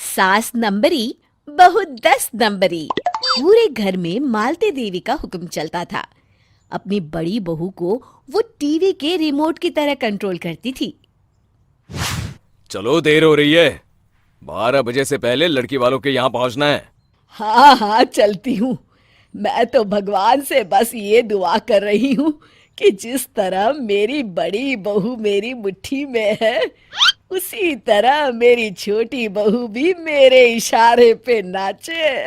सास नंबरी, बहू 10 नंबरी। पूरे घर में मालती देवी का हुक्म चलता था। अपनी बड़ी बहू को वो टीवी के रिमोट की तरह कंट्रोल करती थी। चलो, देर हो रही है। 12 बजे से पहले लड़की वालों के यहाँ पहुंचना है। हाँ हाँ, चलती हूँ। मैं तो भगवान से बस ये दुआ कर रही हूँ कि जिस तरह मेरी बड़ी बहू मेरी मुट्ठी में है, उसी तरह मेरी छोटी बहू भी मेरे इशारे पे नाचे।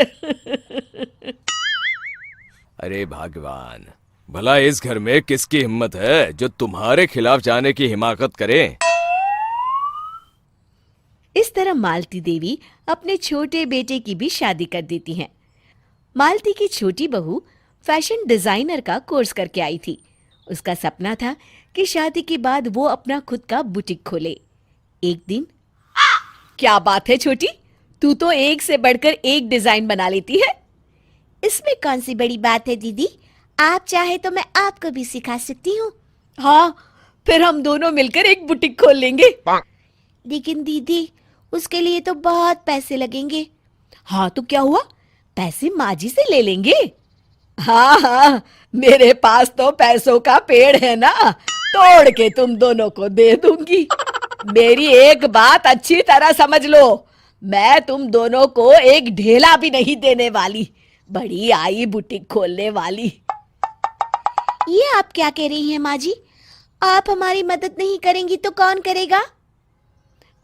अरे भगवान, भला इस घर में किसकी हिम्मत है जो तुम्हारे खिलाफ जाने की हिमाकत करे। इस तरह मालती देवी अपने छोटे बेटे की भी शादी कर देती हैं। मालती की छोटी बहू फैशन डिजाइनर का कोर्स करके आई थी। उसका सपना था कि शादी के बाद वो अपना खुद का बुटीक खोले। एक दिन, क्या बात है छोटी, तू तो एक से बढ़कर एक डिजाइन बना लेती है। इसमें कौन सी बड़ी बात है दीदी? आप चाहे तो मैं आपको भी सिखा सकती हूँ। हाँ, फिर हम दोनों मिलकर एक बुटीक खोल लेंगे। लेकिन दीदी, उसके लिए तो बहुत पैसे लगेंगे। हाँ तो क्या हुआ, पैसे माँ जी से ले लेंगे। हाँ हाँ, मेरे पास तो पैसों का पेड़ है ना, तोड़ के तुम दोनों को दे दूंगी। मेरी एक बात अच्छी तरह समझ लो, मैं तुम दोनों को एक ढेला भी नहीं देने वाली। बड़ी आई बुटीक खोलने वाली। ये आप क्या कह रही हैं माँ जी? आप हमारी मदद नहीं करेंगी तो कौन करेगा?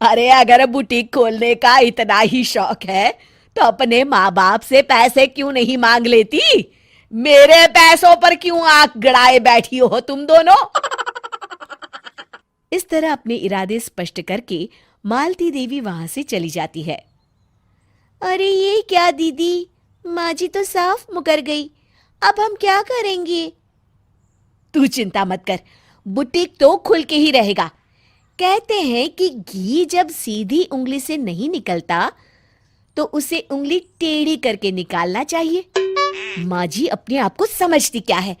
अरे अगर बुटीक खोलने का इतना ही शौक है तो अपने माँ बाप से पैसे क्यों नहीं मांग लेती? मेरे पैसों पर क्यों आंख गड़ाए बैठी हो तुम दोनों? इस तरह अपने इरादे स्पष्ट करके मालती देवी वहां से चली जाती है। अरे ये क्या दीदी, माँ जी तो साफ मुकर गई। अब हम क्या करेंगे? तू चिंता मत कर, बुटीक तो खुल के ही रहेगा। कहते हैं कि घी जब सीधी उंगली से नहीं निकलता तो उसे उंगली टेढ़ी करके निकालना चाहिए। माँ जी अपने आप को समझती क्या है?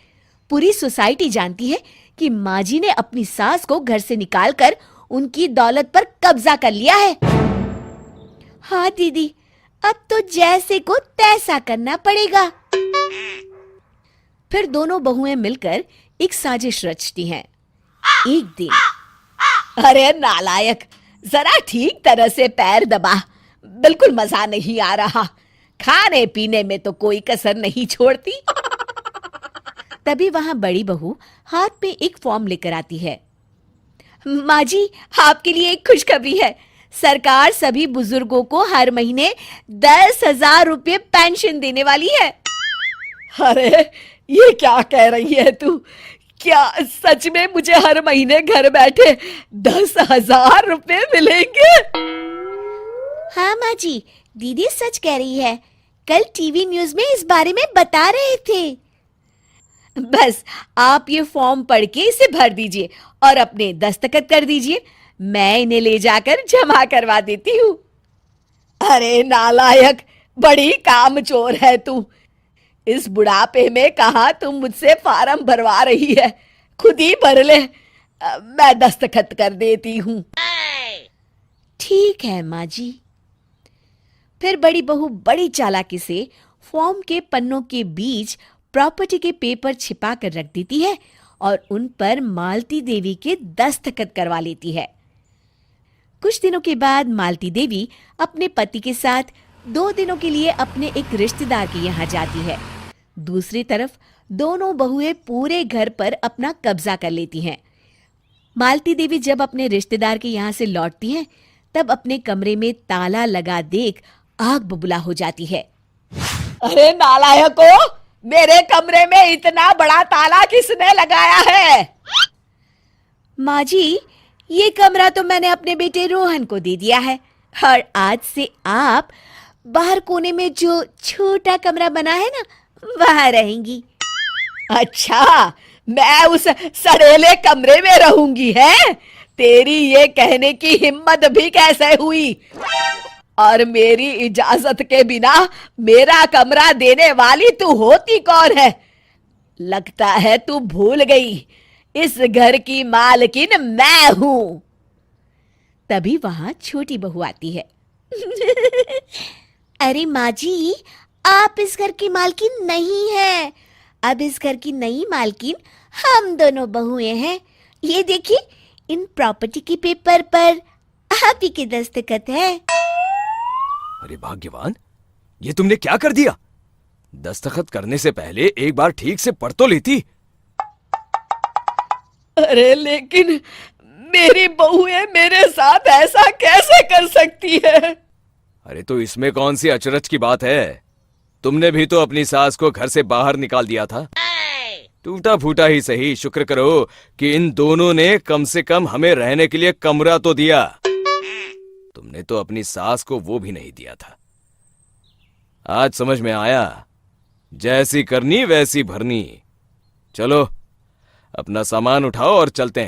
पूरी सोसाइटी जानती है कि माँ जी ने अपनी सास को घर से निकालकर उनकी दौलत पर कब्जा कर लिया है। हाँ दीदी, अब तो जैसे को तैसा करना पड़ेगा। फिर दोनों बहुएं मिलकर एक साजिश रचती हैं। एक दिन, अरे नालायक, जरा ठीक तरह से पैर दबा, बिल्कुल मजा नहीं आ रहा। खाने पीने में तो कोई कसर नहीं छोड़ती। तभी वहां बड़ी बहू हाथ में एक फॉर्म लेकर आती है। माँ जी, आपके लिए एक खुशखबरी है। सरकार सभी बुजुर्गों को हर महीने 10,000 रुपये पेंशन देने वाली है। अरे ये क्या कह रही है तू? क्या सच में मुझे हर महीने घर बैठे 10,000 रुपये मिलेंगे? हाँ माँ जी, दीदी सच कह रही है। कल टीवी न्यूज में इस बारे में बता रहे थे। बस आप ये फॉर्म पढ़ के इसे भर दीजिए और अपने दस्तखत कर दीजिए। मैं इन्हें ले जाकर जमा करवा देती हूँ। अरे नालायक, बड़ी कामचोर है तू। इस बुढ़ापे में कहाँ तुम मुझसे फार्म भरवा रही है? खुद ही भर ले, मैं दस्तखत कर देती हूँ। ठीक है माँ जी। फिर बड़ी बहू बड़ी चालाकी से फॉर्म के पन्नों के बीच प्रॉपर्टी के पेपर छिपा कर रख देती है और उन पर मालती देवी के दस्तखत करवा लेती है। कुछ दिनों के बाद मालती देवी अपने पति के साथ 2 दिनों के लिए अपने एक रिश्तेदार के यहाँ जाती है। दूसरी तरफ दोनों बहुएं पूरे घर पर अपना कब्जा कर लेती हैं। मालती देवी जब अपने रिश्तेदार के यहाँ से लौटती हैं, तब अपने कमरे में ताला लगा देख आग बबूला हो जाती है। अरे नालायको, मेरे कमरे में इतना बड़ा ताला किसने लगाया है? माँ जी, ये कमरा तो मैंने अपने बेटे रोहन को दे दिया है और आज से आप बाहर कोने में जो छोटा कमरा बना है ना, वहां रहेंगी। अच्छा, मैं उस सड़ेले कमरे में रहूंगी है? तेरी ये कहने की हिम्मत भी कैसे हुई? और मेरी इजाजत के बिना मेरा कमरा देने वाली तू होती कौन है? लगता है तू भूल गई, इस घर की मालकिन मैं हूं। तभी वहां छोटी बहू आती है। अरे माँ जी, आप इस घर की मालकिन नहीं है। अब इस घर की नई मालकिन हम दोनों बहुएं हैं। ये देखिए, इन प्रॉपर्टी के पेपर पर आप ही के दस्तखत है। अरे भाग्यवान, ये तुमने क्या कर दिया? दस्तखत करने से पहले एक बार ठीक से पढ़ तो लेती। अरे लेकिन मेरी बहुएं मेरे साथ ऐसा कैसे कर सकती है? अरे तो इसमें कौन सी अचरज की बात है? तुमने भी तो अपनी सास को घर से बाहर निकाल दिया था। टूटा फूटा ही सही, शुक्र करो कि इन दोनों ने कम से कम हमें रहने के लिए कमरा तो दिया। तुमने तो अपनी सास को वो भी नहीं दिया था। आज समझ में आया, जैसी करनी वैसी भरनी। चलो, अपना सामान उठाओ और चलते हैं।